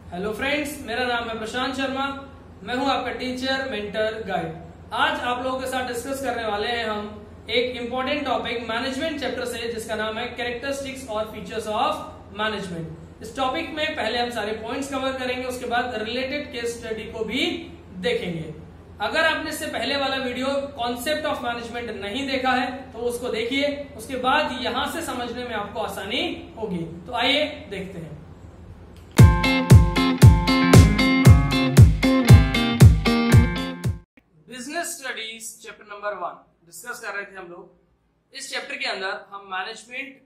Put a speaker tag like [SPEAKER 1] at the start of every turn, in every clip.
[SPEAKER 1] Hello friends, मेरा नाम है प्रशांत शर्मा। मैं हूं आपका टीचर, मेंटर, गाइड। आज आप लोगों के साथ डिस्कस करने वाले हैं हम एक इंपॉर्टेंट टॉपिक मैनेजमेंट चैप्टर से, जिसका नाम है कैरेक्टरिस्टिक्स और फीचर्स ऑफ मैनेजमेंट। इस टॉपिक में पहले हम सारे पॉइंट्स कवर करेंगे, उसके बाद रिलेटेड केस स्टडी को भी देखेंगे। अगर आपने इससे पहले वाला वीडियो कॉन्सेप्ट ऑफ मैनेजमेंट नहीं देखा है तो उसको देखिए, उसके बाद यहां से समझने में आपको आसानी होगी। तो आइए देखते हैं। Business studies chapter number 1 discuss कर रहे थे हम लोग। इस चैप्टर के अंदर हम मैनेजमेंट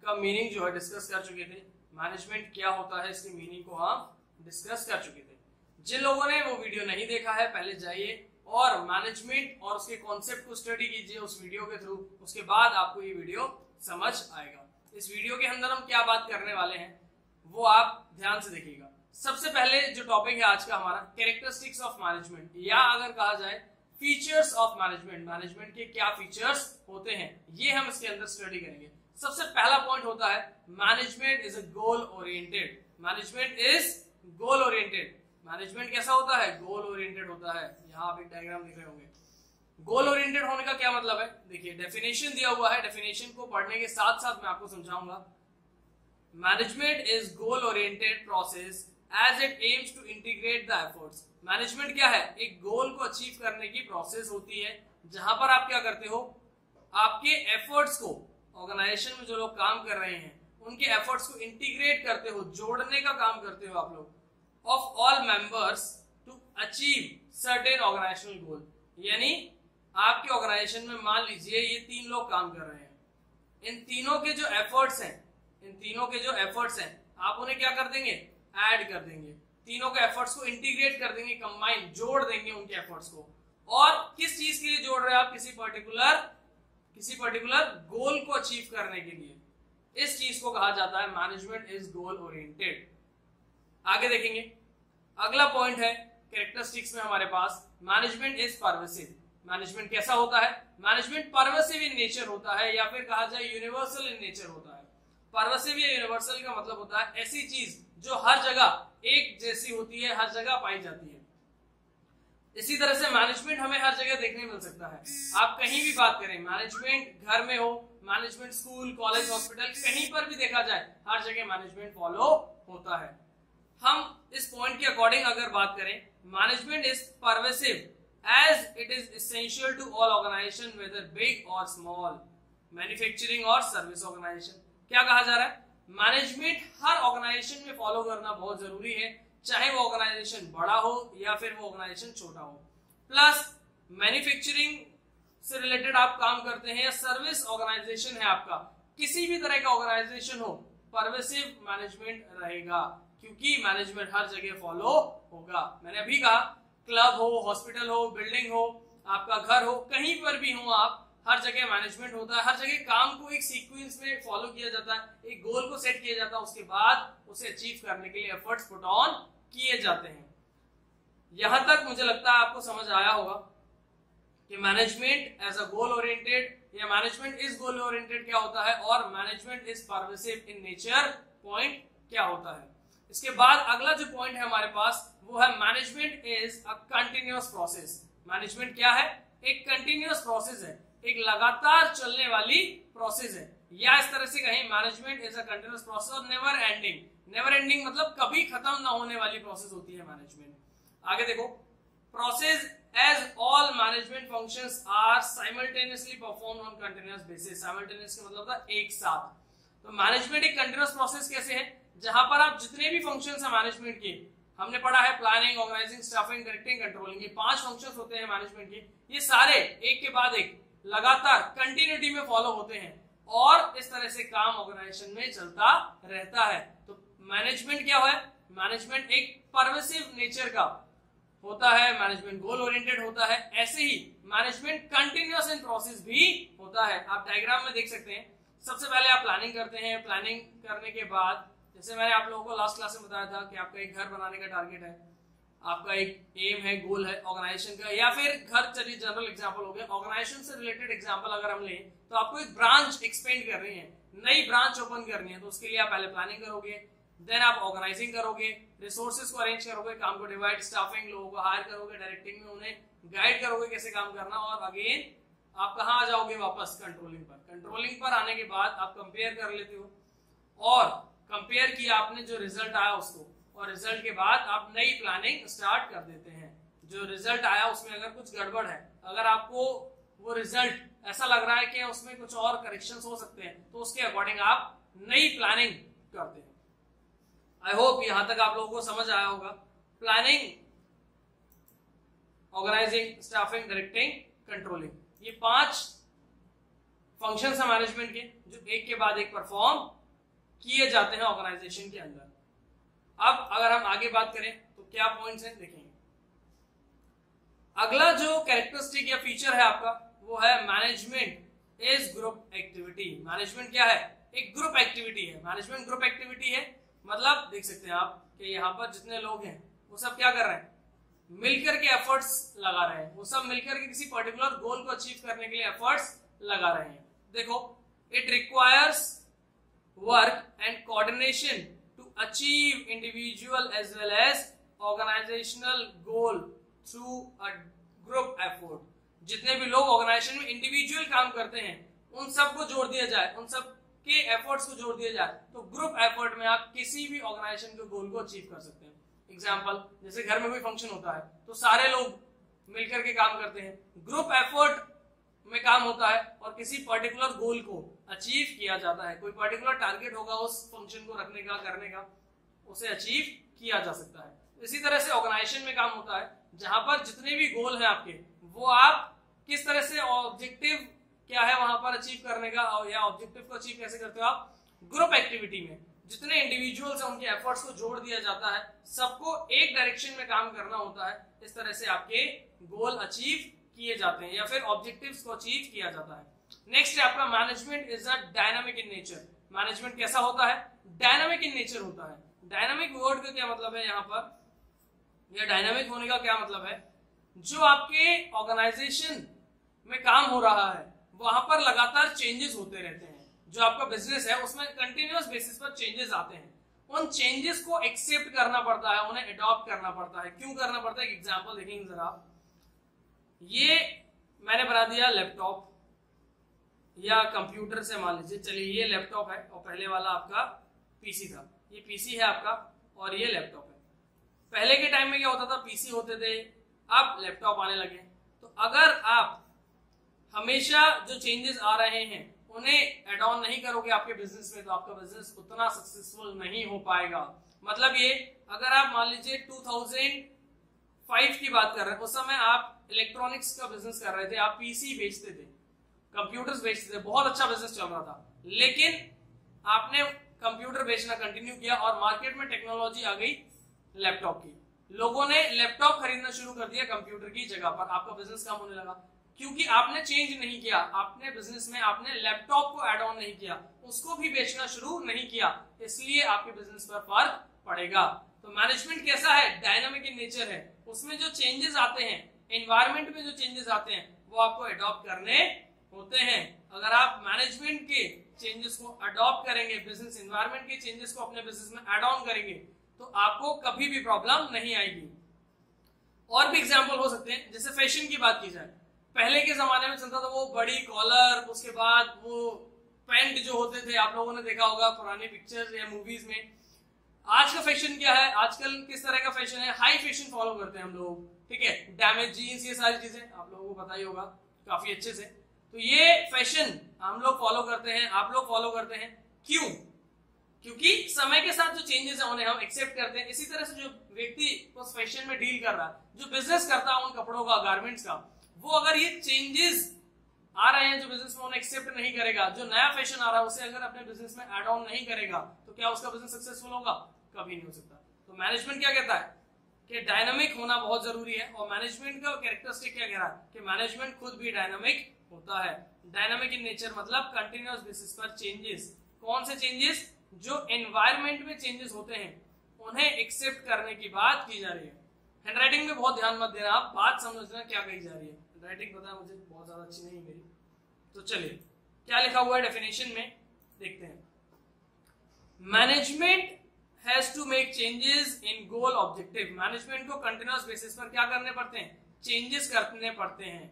[SPEAKER 1] का मीनिंग जो है डिस्कस कर चुके थे। मैनेजमेंट क्या होता है, इसकी मीनिंग को हम डिस्कस कर चुके थे। जिन लोगों ने वो वीडियो नहीं देखा है, पहले जाइए और मैनेजमेंट और उसके कॉन्सेप्ट को स्टडी कीजिए उस वीडियो के थ्रू। उसके बाद आपको ये वीडियो समझ आएगा। इस वीडियो के अंदर हम क्या बात करने वाले हैं वो आप ध्यान से देखिएगा। सबसे पहले जो टॉपिक है आज का हमारा, कैरेक्टरिस्टिक्स ऑफ मैनेजमेंट, या अगर कहा जाए फीचर्स ऑफ मैनेजमेंट। मैनेजमेंट के क्या फीचर्स होते हैं ये हम इसके अंदर स्टडी करेंगे। सबसे पहला पॉइंट होता है management is a goal oriented. Management is goal oriented. Management कैसा होता है? गोल ओरिएंटेड होता है। यहाँ आप एक डायग्राम देख रहे होंगे। गोल ओरिएंटेड होने का क्या मतलब है? देखिए, डेफिनेशन दिया हुआ है। डेफिनेशन को पढ़ने के साथ साथ मैं आपको समझाऊंगा। Management is goal oriented process as it aims to integrate the efforts। Management क्या है? एक गोल को अचीव करने की प्रोसेस होती है, जहां पर आप क्या करते हो, आपके एफर्ट्स को, ऑर्गेनाइजेशन में जो लोग काम कर रहे हैं उनके एफर्ट्स को इंटीग्रेट करते हो, जोड़ने का काम करते हो आप लोग, of all members to achieve certain organisational goal. यानी आपके ऑर्गेनाइजेशन में मान लीजिए ये 3 लोग काम कर रहे हैं। इन तीनों के जो एफर्ट्स हैं आप उन्हें क्या कर देंगे? ऐड कर देंगे। तीनों के एफर्ट्स को इंटीग्रेट कर देंगे, कंबाइन, जोड़ देंगे उनके एफर्ट्स को। और किस चीज के लिए जोड़ रहे हैं आप? किसी पर्टिकुलर गोल को अचीव करने के लिए। इस चीज को कहा जाता है मैनेजमेंट इज गोल ओरिएंटेड। आगे देखेंगे, अगला पॉइंट है कैरेक्टरिस्टिक्स में हमारे पास, मैनेजमेंट इज परवेसिव। मैनेजमेंट कैसा होता है? मैनेजमेंट परवेसिव इन नेचर होता है, या फिर कहा जाए यूनिवर्सल इन नेचर होता है। परवेसिव या यूनिवर्सल का मतलब होता है ऐसी चीज जो हर जगह एक जैसी होती है, हर जगह पाई जाती है। इसी तरह से मैनेजमेंट हमें हर जगह देखने मिल सकता है। आप कहीं भी बात करें, मैनेजमेंट घर में हो, मैनेजमेंट स्कूल, कॉलेज, हॉस्पिटल, कहीं पर भी देखा जाए हर जगह मैनेजमेंट फॉलो होता है। हम इस पॉइंट के अकॉर्डिंग अगर बात करें, management is pervasive as it is essential to all organisation whether big और स्मॉल, मैन्युफैक्चरिंग और सर्विस ऑर्गेनाइजेशन। क्या कहा जा रहा है? मैनेजमेंट हर ऑर्गेनाइजेशन में फॉलो करना बहुत जरूरी है, चाहे वो ऑर्गेनाइजेशन बड़ा हो या फिर वो ऑर्गेनाइजेशन छोटा हो। प्लस मैन्युफैक्चरिंग से रिलेटेड आप काम करते हैं या सर्विस ऑर्गेनाइजेशन है आपका, किसी भी तरह का ऑर्गेनाइजेशन हो, परवेसिव मैनेजमेंट रहेगा, क्योंकि मैनेजमेंट हर जगह फॉलो होगा। मैंने अभी कहा, क्लब हो, हॉस्पिटल हो, बिल्डिंग हो, आपका घर हो, कहीं पर भी हो आप, हर जगह मैनेजमेंट होता है। हर जगह काम को एक सीक्वेंस में फॉलो किया जाता है, एक गोल को सेट किया जाता है, उसके बाद उसे अचीव करने के लिए एफर्ट्स पुट ऑन किए जाते हैं। यहां तक मुझे लगता है आपको समझ आया होगा कि management as a goal oriented या मैनेजमेंट इज गोल ओरिएंटेड क्या होता है, और management is pervasive in nature point क्या होता है। इसके बाद अगला जो पॉइंट है हमारे पास वो है management is a continuous process. Management क्या है? एक कंटिन्यूअस प्रोसेस है, एक लगातार चलने वाली प्रोसेस है, या इस तरह से कहें management is a continuous process और नेवर एंडिंग। नेवर एंडिंग मतलब कभी खत्म ना होने वाली प्रोसेस होती है मैनेजमेंट। आगे देखो, process as all management functions are simultaneously performed on continuous basis. Simultaneous का मतलब होता है एक साथ। तो मैनेजमेंट एक कंटिन्यूअस प्रोसेस कैसे है? जहां पर आप जितने भी फंक्शंस है मैनेजमेंट के, हमने पढ़ा है planning, organising, staffing, directing, controlling, ये 5 फंक्शंस होते हैं मैनेजमेंट के। ये सारे एक के बाद एक लगातार कंटिन्यूटी में फॉलो होते हैं और इस तरह से काम ऑर्गेनाइजेशन में चलता रहता है। तो मैनेजमेंट क्या है? मैनेजमेंट एक परवेसिव नेचर का होता है, मैनेजमेंट गोल ओरिएंटेड होता है। ऐसे ही मैनेजमेंट कंटिन्यूअस इन प्रोसेस भी होता है। आप डायग्राम में देख सकते हैं। सबसे पहले आप प्लानिंग करते हैं, प्लानिंग करने के बाद जैसे मैंने आप लोगों को लास्ट क्लास में बताया था कि आपका एक घर बनाने का टारगेट है, आपका एक एम है, गोल है ऑर्गेनाइजेशन का, या फिर घर, चलिए जनरल एग्जांपल हो गया। ऑर्गेनाइजेशन से रिलेटेड एग्जांपल अगर हम लें तो आपको एक ब्रांच एक्सपेंड कर रही है, नई ब्रांच ओपन करनी है, तो उसके लिए आप पहले प्लानिंग करोगे, देन आप ऑर्गेनाइजिंग करोगे, रिसोर्सेज को अरेंज करोगे, काम को डिवाइड, स्टाफिंग, लोगों को हायर करोगे, डायरेक्टिंग में उन्हें गाइड करोगे कैसे काम करना, और अगेन आप कहाँ आ जाओगे वापस कंट्रोलिंग पर। कंट्रोलिंग पर आने के बाद आप कंपेयर कर लेते हो, और कंपेयर किया आपने, जो रिजल्ट आया उसको, और रिजल्ट के बाद आप नई प्लानिंग स्टार्ट कर देते हैं। जो रिजल्ट आया उसमें अगर कुछ गड़बड़ है, अगर आपको वो रिजल्ट ऐसा लग रहा है कि उसमें कुछ और करेक्शंस हो सकते हैं, तो उसके अकॉर्डिंग आप नई प्लानिंग करते हैं। आई होप यहां तक आप लोगों को समझ आया होगा। Planning, organising, staffing, directing, controlling, ये 5 फंक्शंस हैं मैनेजमेंट के, जो एक के बाद एक परफॉर्म किए जाते हैं ऑर्गेनाइजेशन के अंदर। अब अगर हम आगे बात करें तो क्या पॉइंट्स हैं देखेंगे। अगला जो कैरेक्टरिस्टिक या फीचर है आपका, वो है management is group activity. Management क्या है? एक ग्रुप एक्टिविटी है। मैनेजमेंट ग्रुप एक्टिविटी है, मतलब देख सकते हैं आप कि यहाँ पर जितने लोग हैं वो सब क्या कर रहे हैं, मिलकर के एफर्ट्स लगा रहे हैं। वो सब मिलकर के किसी पर्टिकुलर गोल को अचीव करने के लिए एफर्ट्स लगा रहे हैं। देखो, it requires work and coordination to achieve individual as well as organisational goal through a group effort. जितने भी लोग ऑर्गेनाइजेशन में इंडिविजुअल काम करते हैं उन सबको जोड़ दिया जाए, उन सब के एफर्ट्स को जोड़ दिया जाए, तो ग्रुप एफर्ट में आप किसी भी ऑर्गेनाइजेशन के गोल को अचीव कर सकते हैं। एग्जाम्पल, जैसे घर में कोई फंक्शन होता है तो सारे लोग मिलकर के काम करते हैं, ग्रुप एफर्ट में काम होता है और किसी पर्टिकुलर गोल को अचीव किया जाता है। कोई पर्टिकुलर टारगेट होगा उस फंक्शन को रखने का, करने का, उसे अचीव किया जा सकता है। इसी तरह से ऑर्गेनाइजेशन में काम होता है, जहां पर जितने भी गोल हैं आपके, वो आप किस तरह से ऑब्जेक्टिव क्या है वहां पर अचीव करने का, और या ऑब्जेक्टिव को अचीव कैसे करते हो आप, ग्रुप एक्टिविटी में जितने इंडिविजुअल्स हैं उनके एफर्ट्स को जोड़ दिया जाता है, सबको एक डायरेक्शन में काम करना होता है। इस तरह से आपके गोल अचीव किए जाते हैं या फिर ऑब्जेक्टिव्स को अचीव किया जाता है। नेक्स्ट है आपका management is a dynamic in nature. Management कैसा होता है? डायनामिक इन नेचर होता है। डायनामिक वर्ड का क्या मतलब है यहाँ पर, या डायनामिक होने का क्या मतलब है? जो आपके ऑर्गेनाइजेशन में काम हो रहा है वहां पर लगातार चेंजेस होते रहते हैं। जो आपका बिजनेस है उसमें कंटिन्यूअस बेसिस पर चेंजेस आते हैं, उन चेंजेस को एक्सेप्ट करना पड़ता है, उन्हें अडॉप्ट करना पड़ता है। क्यों करना पड़ता है? एग्जांपल देखेंगे जरा। ये मैंने बना दिया लैपटॉप या कंप्यूटर से, मान लीजिए, चलिए ये लैपटॉप है और पहले वाला आपका पीसी था। ये पीसी है आपका और ये लैपटॉप है। पहले के टाइम में क्या होता था, पीसी होते थे, अब लैपटॉप आने लगे। तो अगर आप हमेशा जो चेंजेस आ रहे हैं उन्हें एड ऑन नहीं करोगे आपके बिजनेस में, तो आपका बिजनेस उतना सक्सेसफुल नहीं हो पाएगा। मतलब ये, अगर आप मान लीजिए 2005 की बात कर रहे हैं, उस समय आप इलेक्ट्रॉनिक्स का बिजनेस कर रहे थे, आप पीसी बेचते थे, कंप्यूटर्स बेचते थे, बहुत अच्छा बिजनेस चल रहा था, लेकिन आपने कंप्यूटर बेचना कंटिन्यू किया और मार्केट में टेक्नोलॉजी आ गई लैपटॉप की। लोगों ने लैपटॉप खरीदना शुरू कर दिया कंप्यूटर की जगह पर, आपका बिजनेस कम होने लगा क्योंकि आपने चेंज नहीं किया। आपने बिजनेस में आपने लैपटॉप को ऐड ऑन नहीं किया, उसको भी बेचना शुरू नहीं किया, इसलिए आपके बिजनेस पर फर्क पड़ेगा। तो मैनेजमेंट कैसा है? डायनामिक इन नेचर है। उसमें जो चेंजेस आते हैं, एनवायरमेंट में जो चेंजेस आते हैं, वो आपको अडॉप्ट करने होते हैं। अगर आप मैनेजमेंट के चेंजेस को अडॉप्ट करेंगे, बिजनेस एनवायरनमेंट के चेंजेस को अपने बिजनेस में ऐड ऑन करेंगे, तो आपको कभी भी प्रॉब्लम नहीं आएगी। और भी एग्जांपल हो सकते हैं, जैसे फैशन की बात की जाए, पहले के जमाने में चलता था वो बड़ी कॉलर, उसके बाद वो पैंट जो होते थे, आप लोगों ने देखा होगा पुरानी पिक्चर्स या मूवीज में। आज का फैशन क्या है? आजकल किस तरह का फैशन है? हाई फैशन फॉलो करते हैं हम लोग, ठीक है, डैमेज जीन्स, ये सारी चीजें आप लोगों को पता ही होगा काफी अच्छे से। तो ये फैशन हम लोग फॉलो करते हैं, आप लोग फॉलो करते हैं, क्यों? क्योंकि समय के साथ जो चेंजेस है उन्हें हम एक्सेप्ट करते हैं। इसी तरह से जो व्यक्ति उस फैशन में डील कर रहा है, जो बिजनेस करता है उन कपड़ों का, गारमेंट्स का, वो अगर ये चेंजेस आ रहे हैं जो बिजनेस में, उन्हें एक्सेप्ट नहीं करेगा, जो नया फैशन आ रहा है उसे अगर अपने बिजनेस में ऐड ऑन नहीं करेगा, तो क्या उसका बिजनेस सक्सेसफुल होगा? कभी नहीं हो सकता। तो मैनेजमेंट क्या कहता है कि डायनामिक होना बहुत जरूरी है। और मैनेजमेंट का कैरेक्टरिस्टिक क्या कह रहा है कि मैनेजमेंट खुद भी डायनामिक होता है। डायनामिक इन नेचर मतलब कंटिन्यूअस बेसिस पर चेंजेस। कौन से चेंजेस? जो एनवायरनमेंट में चेंजेस होते हैं उन्हें एक्सेप्ट करने की बात की जा रही है। हैंडराइटिंग में बहुत ध्यान मत देना, आप बात समझना क्या कही जा रही है। हैंडराइटिंग पता है मुझे बहुत ज्यादा अच्छी नहीं मेरी, तो चलिए क्या लिखा हुआ है डेफिनेशन में देखते हैं। Management has to make changes in goal objective. Management को कंटिन्यूअस बेसिस पर क्या करने पड़ते हैं, चेंजेस करने पड़ते हैं।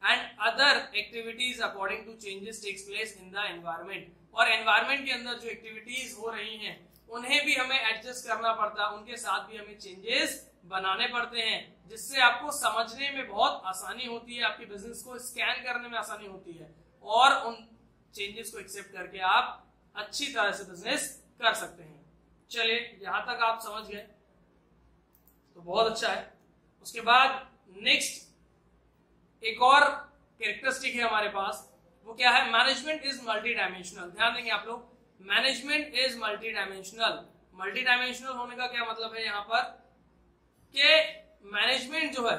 [SPEAKER 1] And other activities according to changes takes place in the environment, और एनवायरमेंट के अंदर जो एक्टिविटीज हो रही हैं उन्हें भी हमें एडजस्ट करना पड़ता है, उनके साथ भी हमें चेंजेस बनाने पड़ते हैं, जिससे आपको समझने में बहुत आसानी होती है, आपके बिजनेस को स्कैन करने में आसानी होती है, और उन चेंजेस को एक्सेप्ट करके आप अच्छी तरह से बिजनेस कर सकते हैं। चलिए यहां तक आप समझ गए तो बहुत अच्छा है। उसके बाद नेक्स्ट एक और कैरेक्टरिस्टिक है हमारे पास, वो क्या है, मैनेजमेंट इज मल्टी डायमेंशनल। ध्यान देंगे आप लोग, management is multi dimensional. Multi dimensional होने का क्या मतलब है यहाँ पर, कि मैनेजमेंट जो है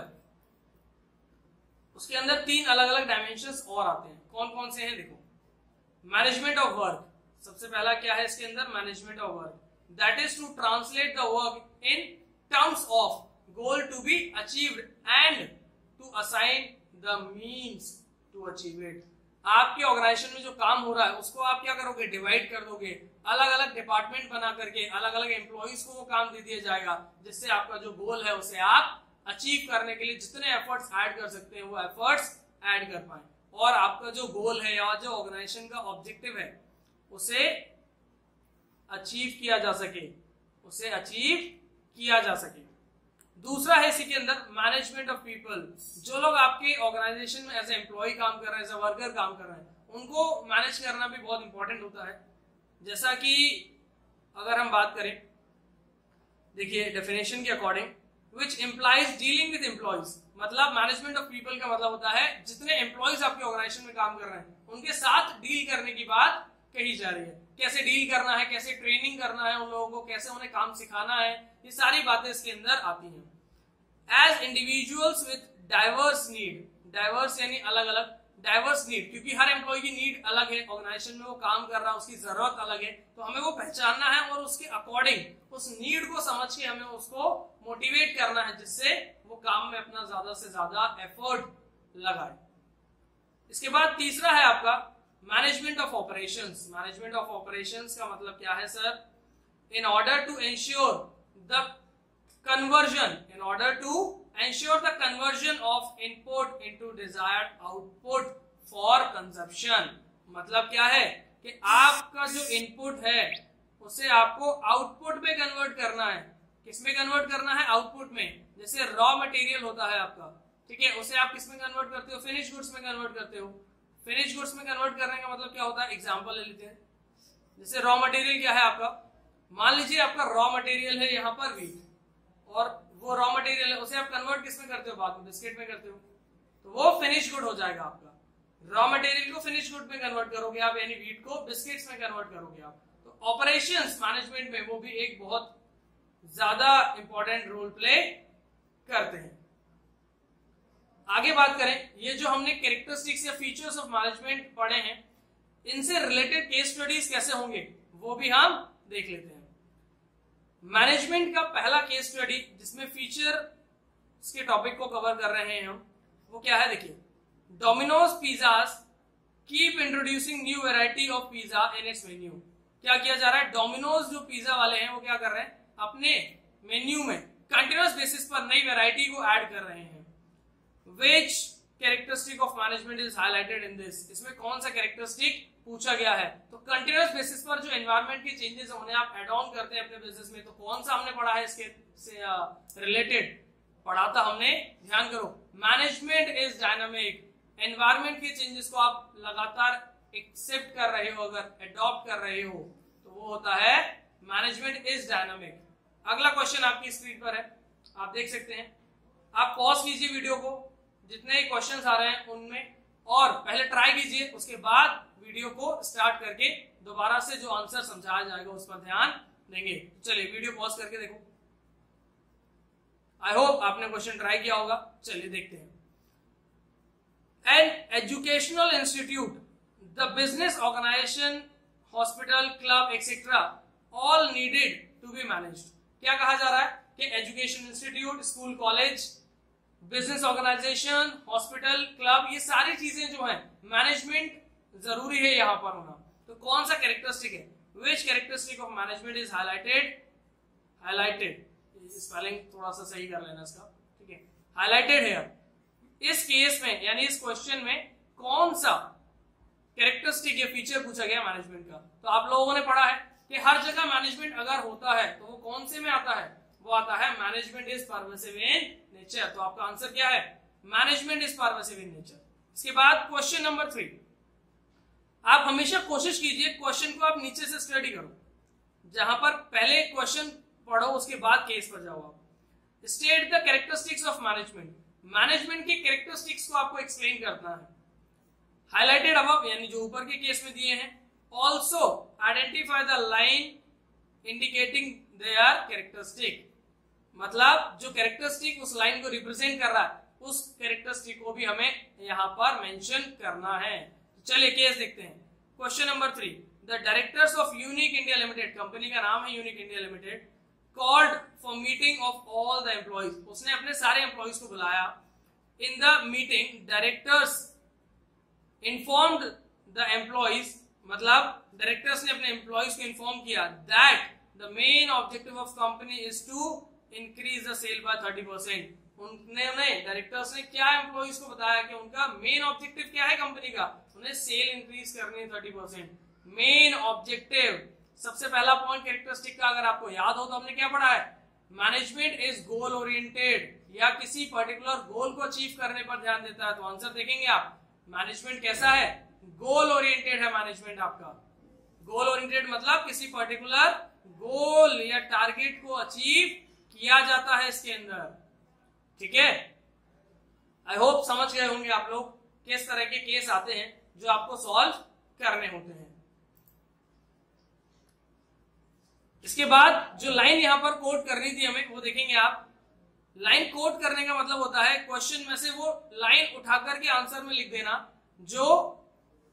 [SPEAKER 1] उसके अंदर 3 अलग अलग डायमेंशंस और आते हैं। कौन कौन से हैं देखो, मैनेजमेंट ऑफ वर्क, सबसे पहला क्या है इसके अंदर, management of work, that is to translate the work in terms of goal to be achieved and to assign the means to achieve it. आपके ऑर्गेनाइजेशन में जो काम हो रहा है उसको आप क्या करोगे, डिवाइड कर दोगे, अलग अलग डिपार्टमेंट बना करके अलग अलग एम्प्लॉइज को वो काम दे दिया जाएगा, जिससे आपका जो गोल है उसे आप अचीव करने के लिए जितने एफर्ट्स ऐड कर सकते हैं वो एफर्ट्स ऐड कर पाए, और आपका जो गोल है या जो ऑर्गेनाइजेशन का ऑब्जेक्टिव है उसे अचीव किया जा सके, उसे अचीव किया जा सके। दूसरा है इसी के अंदर मैनेजमेंट ऑफ पीपल। जो लोग आपके ऑर्गेनाइजेशन में एज ए एम्प्लॉय काम कर रहे हैं, एज ए वर्कर काम कर रहे हैं, उनको मैनेज करना भी बहुत इंपॉर्टेंट होता है। जैसा कि अगर हम बात करें, देखिए डेफिनेशन के according, which implies dealing with employees, मतलब मैनेजमेंट ऑफ पीपल का मतलब होता है जितने एम्प्लॉयज आपके ऑर्गेनाइजेशन में काम कर रहे हैं उनके साथ डील करने की बात कही जा रही है। कैसे डील करना है, कैसे ट्रेनिंग करना है उन लोगों को, कैसे उन्हें काम सिखाना है, ये सारी बातें इसके अंदर आती हैं। As individuals with diverse need, diverse यानी अलग अलग, डाइवर्स नीड क्योंकि हर एम्प्लॉय की नीड अलग है, ऑर्गेनाइजेशन में वो काम कर रहा है उसकी जरूरत अलग है, तो हमें वो पहचानना है और उसके अकॉर्डिंग उस नीड को समझ के हमें उसको मोटिवेट करना है, जिससे वो काम में अपना ज्यादा से ज्यादा एफर्ट लगाए। इसके बाद तीसरा है आपका management of operations. Management of operations का मतलब क्या है sir, in order to ensure the conversion, in order to ensure the conversion of input into desired output for consumption। मतलब क्या है कि आपका जो इनपुट है उसे आपको आउटपुट में कन्वर्ट करना है। किस में कन्वर्ट करना है, आउटपुट में। जैसे रॉ मटेरियल होता है आपका, ठीक है, उसे आप किस में कन्वर्ट करते हो, फिनिश गुड्स में कन्वर्ट करते हो। फिनिश गुड्स में कन्वर्ट करने का मतलब क्या होता है, एग्जांपल ले लेते हैं। जैसे रॉ मटेरियल क्या है आपका, मान लीजिए आपका रॉ मटेरियल है यहाँ पर वीट, और वो रॉ मटेरियल है उसे आप कन्वर्ट किस में करते हो, बाद में बिस्किट में करते हो, तो वो फिनिश गुड हो जाएगा आपका। रॉ मटेरियल को फिनिश गुड में कन्वर्ट करोगे आप, यानी वीट को बिस्किट्स में कन्वर्ट करोगे आप। तो ऑपरेशंस मैनेजमेंट में वो भी एक बहुत ज्यादा इंपॉर्टेंट रोल प्ले करते हैं। आगे बात करें, ये जो हमने कैरेक्टरिस्टिक्स या फीचर्स ऑफ मैनेजमेंट पढ़े हैं, इनसे रिलेटेड केस स्टडीज कैसे होंगे वो भी हम देख लेते हैं। मैनेजमेंट का पहला केस स्टडी जिसमें फीचर के टॉपिक को कवर कर रहे हैं हम, वो क्या है, देखिए, Domino's pizzas keep introducing new variety of pizza in its menu. क्या किया जा रहा है, डोमिनोज जो पिज़्ज़ा वाले हैं वो क्या कर रहे हैं, अपने मेन्यू में कंटिन्यूअस बेसिस पर नई वैरायटी को ऐड कर रहे हैं। Which characteristic of management is highlighted in this, इसमें कौन सा कैरेक्टरिस्टिक पूछा गया है। तो कंटिन्यूअस बेसिस पर जो एनवायरनमेंट के चेंजेस है उन्हें आप एड ऑन करते हैं अपने बिजनेस में, तो कौन सा हमने पढ़ा है इसके से रिलेटेड, पढ़ा था हमने, ध्यान करो, मैनेजमेंट इज डायनामिक। एनवायरनमेंट के चेंजेस को आप लगातार एक्सेप्ट कर रहे हो, अगर एडॉप्ट कर रहे हो, तो वो होता है मैनेजमेंट इज डायनामिक। अगला क्वेश्चन आपकी स्क्रीन पर है, आप देख सकते हैं। आप पॉज कीजिए वीडियो को, जितने क्वेश्चंस आ रहे हैं उनमें, और पहले ट्राई कीजिए, उसके बाद वीडियो को स्टार्ट करके दोबारा से जो आंसर समझाया जाएगा उस पर ध्यान देंगे। चलिए वीडियो पॉज करके देखो। आई होप आपने क्वेश्चन ट्राई किया होगा। चलिए देखते हैं। An educational institute, the business organisation, hospital, club etcetera all needed to be managed. क्या कहा जा रहा है कि education institute, school, college, business organisation, hospital, club, ये सारी चीजें जो है मैनेजमेंट जरूरी है यहां पर होना। तो कौन सा कैरेक्टरिस्टिक है, which characteristic of management is highlighted highlighted, spelling थोड़ा सा सही कर लेना इसका, ठीक है, हाईलाइटेड है। इस केस में यानी इस क्वेश्चन में कौन सा कैरेक्टरिस्टिक या फीचर पूछा गया मैनेजमेंट का। तो आप लोगों ने पढ़ा है कि हर जगह मैनेजमेंट अगर होता है तो वो कौन से में आता है, वो आता है management is pervasive in nature. तो आपका आंसर क्या है, management is pervasive in nature. इसके बाद क्वेश्चन नंबर 3, आप हमेशा कोशिश कीजिए क्वेश्चन को आप नीचे से स्टडी करो, जहां पर पहले क्वेश्चन पढ़ो उसके बाद केस पर जाओ आप। State the characteristics of management, management की कैरेक्टरिस्टिक्स को आपको एक्सप्लेन करना है। हाईलाइटेड अबव यानी जो ऊपर के केस में दिए हैं, also identify the line indicating there characteristic, मतलब जो कैरेक्टरिस्टिक उस लाइन को रिप्रेजेंट कर रहा है उस कैरेक्टरिस्टिक को भी हमें यहां पर मेंशन करना है। चलिए केस देखते हैं। Question number 3, the directors of Unique India Limited, company का नाम है Unique India Limited, called for meeting of all the employees, उसने अपने सारे एम्प्लॉइज को बुलाया। In the meeting directors informed the employees, मतलब डायरेक्टर्स ने अपने एम्प्लॉइज को इन्फॉर्म किया that the main objective of company is to increase the sale by 30%। उन्होंने डायरेक्टर्स ने क्या एम्प्लॉइज को बताया कि उनका मेन ऑब्जेक्टिव क्या है कंपनी का, उन्हें सेल इंक्रीज करनी है 30%। मेन ऑब्जेक्टिव, सबसे पहला पॉइंट कैरेक्टरिस्टिक का अगर आपको याद हो तो हमने क्या पढ़ा है, मैनेजमेंट इज गोल ओरिएंटेड, या किसी पर्टिकुलर गोल को अचीव करने पर ध्यान देता है। तो आंसर देखेंगे आप, मैनेजमेंट कैसा है, गोल ओरिएंटेड है मैनेजमेंट आपका। गोल ओरिएंटेड मतलब किसी पर्टिकुलर गोल या टारगेट को अचीव किया जाता है इसके अंदर, ठीक है। आई होप समझ गए होंगे आप लोग किस तरह के केस आते हैं जो आपको सॉल्व करने होते हैं। इसके बाद जो लाइन यहां पर कोट करनी थी हमें, वो देखेंगे आप। लाइन कोट करने का मतलब होता है क्वेश्चन में से वो लाइन उठाकर के आंसर में लिख देना, जो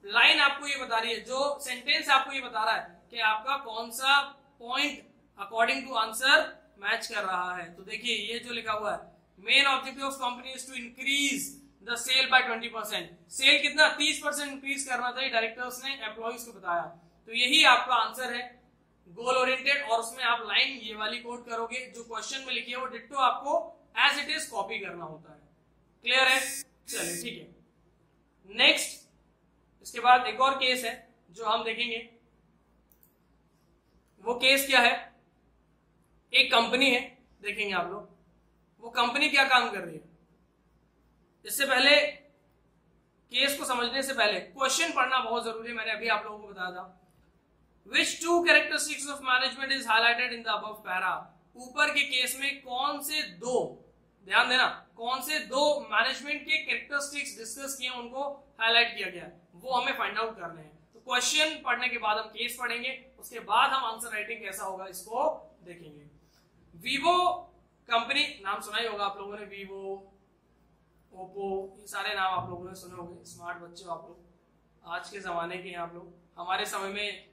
[SPEAKER 1] लाइन आपको ये बता रही है, जो सेंटेंस आपको ये बता रहा है कि आपका कौन सा point according to answer match कर रहा है। तो देखिए ये जो लिखा हुआ है, main objective of company is to increase the sale by 20%, sale कितना 30% इंक्रीज करना था, डायरेक्टर्स ने एम्प्लॉइज को बताया। तो यही आपका आंसर है, गोल ओरिएंटेड। और उसमें आप लाइन ये वाली कोट करोगे जो क्वेश्चन में लिखी है, वो डिट्टो आपको एज इट इज कॉपी करना होता है। क्लियर है, चलिए ठीक है। नेक्स्ट, इसके बाद एक और केस है जो हम देखेंगे। वो केस क्या है, एक कंपनी है, देखेंगे आप लोग वो कंपनी क्या काम कर रही है। इससे पहले केस को समझने से पहले क्वेश्चन पढ़ना बहुत जरूरी है, मैंने अभी आप लोगों को बताया था। Which two characteristics of management is highlighted in the above para? ऊपर के केस में कौन से दो, ध्यान देना, कौन से दो मैनेजमेंट के कैरेक्टरिस्टिक्स डिस्कस किए उनको हाईलाइट किया गया, वो हमें फाइंड आउट करने हैं। तो क्वेश्चन पढ़ने के बाद हम केस पढ़ेंगे, उसके बाद हम आंसर राइटिंग कैसा होगा इसको देखेंगे। वीवो कंपनी, नाम सुना ही होगा आप लोगों ने, वीवो, ओप्पो, ये सारे नाम आप लोगों ने सुने होंगे। स्मार्ट बच्चे हो आप लोग, आज के जमाने के हैं आप लोग। हमारे समय में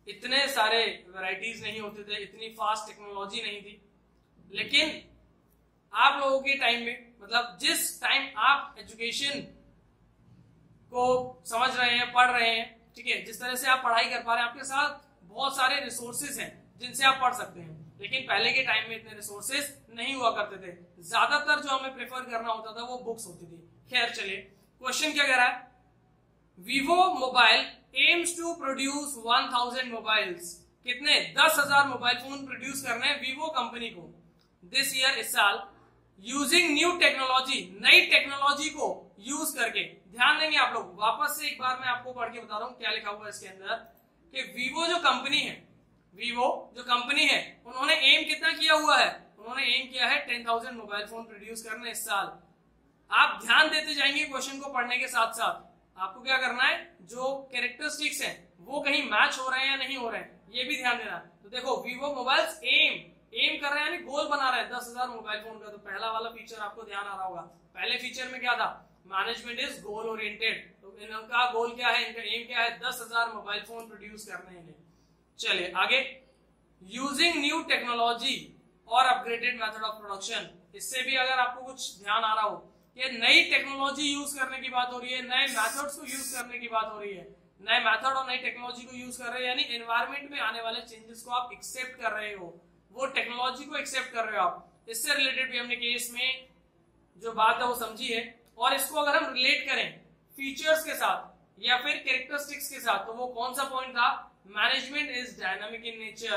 [SPEAKER 1] इतने सारे वैरायटीज नहीं होते थे, इतनी फास्ट टेक्नोलॉजी नहीं थी, लेकिन आप लोगों के टाइम में, मतलब जिस टाइम आप एजुकेशन को समझ रहे हैं, पढ़ रहे हैं, ठीक है, जिस तरह से आप पढ़ाई कर पा रहे हैं, आपके साथ बहुत सारे रिसोर्सेज हैं जिनसे आप पढ़ सकते हैं। लेकिन पहले के टाइम में इतने रिसोर्सेज नहीं हुआ करते थे, ज्यादातर जो हमें प्रेफर करना होता था वो बुक्स होती थी। खैर चलिए, क्वेश्चन क्या कह रहा है, Vivo mobile aims to produce 1000 mobiles, कितने 10,000 मोबाइल फोन प्रोड्यूस करने हैं वीवो कंपनी को दिस ईयर, इस साल, यूजिंग न्यू टेक्नोलॉजी, नई टेक्नोलॉजी को यूज करके। ध्यान देंगे आप लोग, वापस से एक बार मैं आपको पढ़ के बता रहा हूं क्या लिखा हुआ है इसके अंदर, कि वीवो जो कंपनी है, वीवो जो कंपनी है, उन्होंने एम कितना किया हुआ है, उन्होंने एम किया है 10,000 मोबाइल फोन प्रोड्यूस करने इस साल। आप ध्यान देते जाएंगे क्वेश्चन को पढ़ने के साथ साथ, आपको क्या करना है, जो कैरेक्टरिस्टिक्स हैं वो कहीं मैच हो रहे हैं या नहीं हो रहे हैं, ये भी ध्यान देना। तो देखो, वीवो मोबाइल्स एम कर रहे हैं, यानी गोल बना रहे हैं 10,000 मोबाइल फोन का। तो पहला वाला फीचर आपको ध्यान आ रहा होगा, पहले फीचर में क्या था, मैनेजमेंट इज गोल ओरिएंटेड। तो इनका गोल क्या है, इनका एम क्या है, 10,000 मोबाइल फोन प्रोड्यूस करने हैं। चलिए आगे, यूजिंग न्यू टेक्नोलॉजी और अपग्रेडेड मेथड ऑफ प्रोडक्शन, इससे भी अगर आपको कुछ ध्यान आ रहा हो, ये नई टेक्नोलॉजी यूज करने की बात हो रही है, नए मेथड्स को यूज करने की बात हो रही है, नए मेथड और नई टेक्नोलॉजी को यूज कर रहे हैं, यानी एनवायरमेंट में आने वाले चेंजेस को आप एक्सेप्ट कर रहे हो। वो टेक्नोलॉजी को एक्सेप्ट कर रहे हो आप। इससे रिलेटेड भी हमने केस में जो बात है वो समझी है। और इसको अगर हम रिलेट करें फीचर्स के साथ या फिर कैरेक्टरिस्टिक्स के साथ, तो वो कौन सा पॉइंट था? Management is dynamic in nature.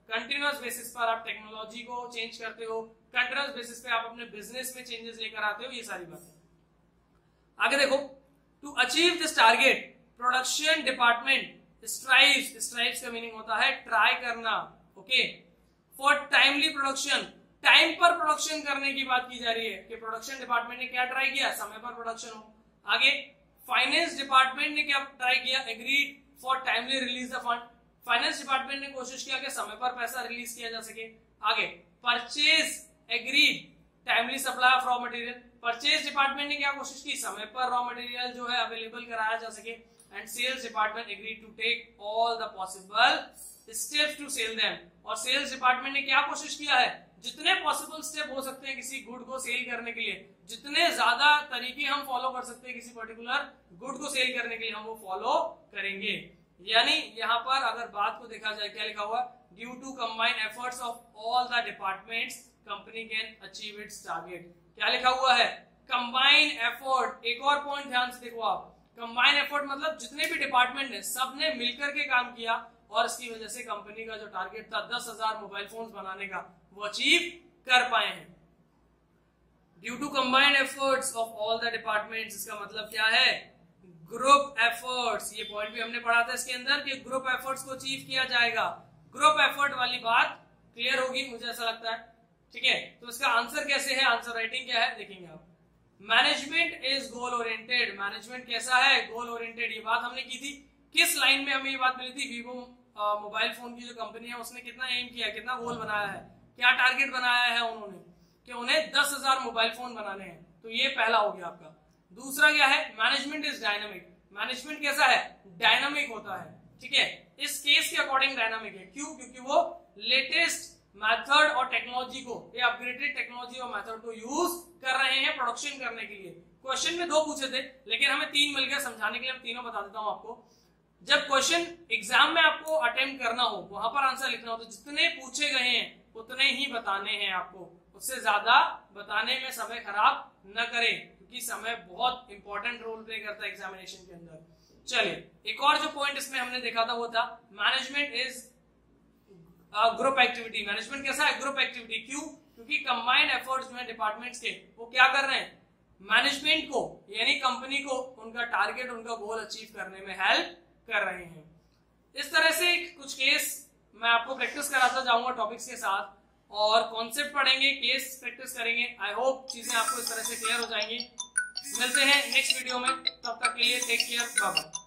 [SPEAKER 1] Continuous basis पर आप टेक्नोलॉजी को चेंज करते हो, कंटिन्यूअस बेसिस पे आप अपने बिजनेस में चेंजेस लेकर आते हो, ये सारी बातें। आगे देखो, to achieve this target production department strives का मीनिंग होता है ट्राई करना, okay, for timely production, time पर प्रोडक्शन करने की बात की जा रही है कि प्रोडक्शन डिपार्टमेंट ने क्या ट्राई किया? समय पर प्रोडक्शन हो। आगे फाइनेंस डिपार्टमेंट ने क्या ट्राई किया? Agreed for timely release the fund. Finance department ने कोशिश किया कि समय पर पैसा रिलीज किया जा सके। आगे purchase agreed timely supply of raw material. Purchase department ने क्या कोशिश की? समय पर रॉ मटेरियल जो है अवेलेबल कराया जा सके। And sales department agreed to take all the possible steps to sell them. और सेल्स डिपार्टमेंट ने क्या कोशिश किया है? जितने पॉसिबल स्टेप हो सकते हैं किसी गुड को सेल करने के लिए, जितने ज्यादा तरीके हम फॉलो कर सकते हैं किसी पर्टिकुलर गुड को सेल करने के लिए, हम वो फॉलो करेंगे। यानी यहाँ पर अगर बात को देखा जाए, क्या लिखा हुआ? Due to combine efforts of all the departments company can achieve its target. क्या लिखा हुआ है? Combine effort. एक और पॉइंट ध्यान से देखो आप, कंबाइन एफर्ट मतलब जितने भी डिपार्टमेंट है सबने मिलकर के काम किया और इसकी वजह से कंपनी का जो टारगेट था 10,000 मोबाइल फोन्स बनाने का, वो अचीव कर पाए हैं। Due to combined efforts of all the departments, इसका मतलब क्या है? Group efforts. ये पॉइंट भी हमने पढ़ा था इसके अंदर कि ग्रुप एफर्ट्स को अचीव किया जाएगा। ग्रुप एफर्ट वाली बात क्लियर होगी मुझे ऐसा लगता है, ठीक है। तो इसका आंसर कैसे है? आंसर राइटिंग क्या है देखेंगे आप। Management is goal oriented. Management कैसा है? Goal oriented. ये बात हमने की थी। किस लाइन में हमें ये बात मिली थी? वीवो मोबाइल फोन की जो कंपनी है उसने कितना एम किया, कितना गोल बनाया है, क्या टारगेट बनाया है उन्होंने कि उन्हें 10,000 मोबाइल फोन बनाने हैं। तो ये पहला हो गया आपका। दूसरा क्या है? Management is dynamic. मैनेजमेंट कैसा है? डायनामिक होता है, ठीक है। इस केस के अकॉर्डिंग डायनामिक है। क्यों? क्योंकि वो लेटेस्ट मेथड और टेक्नोलॉजी को, ये अपग्रेडेड टेक्नोलॉजी और मेथड को यूज कर रहे हैं प्रोडक्शन करने के लिए। क्वेश्चन में 2 पूछे थे लेकिन हमें 3 मिल गए। समझाने के लिए हम तीनों बता देता हूं आपको। जब क्वेश्चन एग्जाम में आपको अटेम्प्ट करना हो, वहां पर आंसर लिखना हो, तो जितने पूछे गए हैं उतने ही बताने हैं आपको, उससे ज्यादा बताने में समय खराब न करें क्योंकि समय बहुत इंपॉर्टेंट रोल प्ले करता है एग्जामिनेशन के अंदर। चलिए, एक और जो पॉइंट इसमें हमने देखा था वो था management is group activity. Management कैसा है? Group activity. क्यों? क्योंकि कंबाइंड एफर्ट्स जो है डिपार्टमेंट्स के, वो क्या कर रहे हैं? मैनेजमेंट को यानी कंपनी को उनका टारगेट, उनका गोल अचीव करने में हेल्प कर रहे हैं। इस तरह से कुछ केस मैं आपको प्रैक्टिस कराता जाऊंगा टॉपिक्स के साथ और कॉन्सेप्ट पढ़ेंगे, केस प्रैक्टिस करेंगे। आई होप चीजें आपको इस तरह से क्लियर हो जाएंगी। मिलते हैं नेक्स्ट वीडियो में, तब तक के लिए टेक केयर, बाय बाय।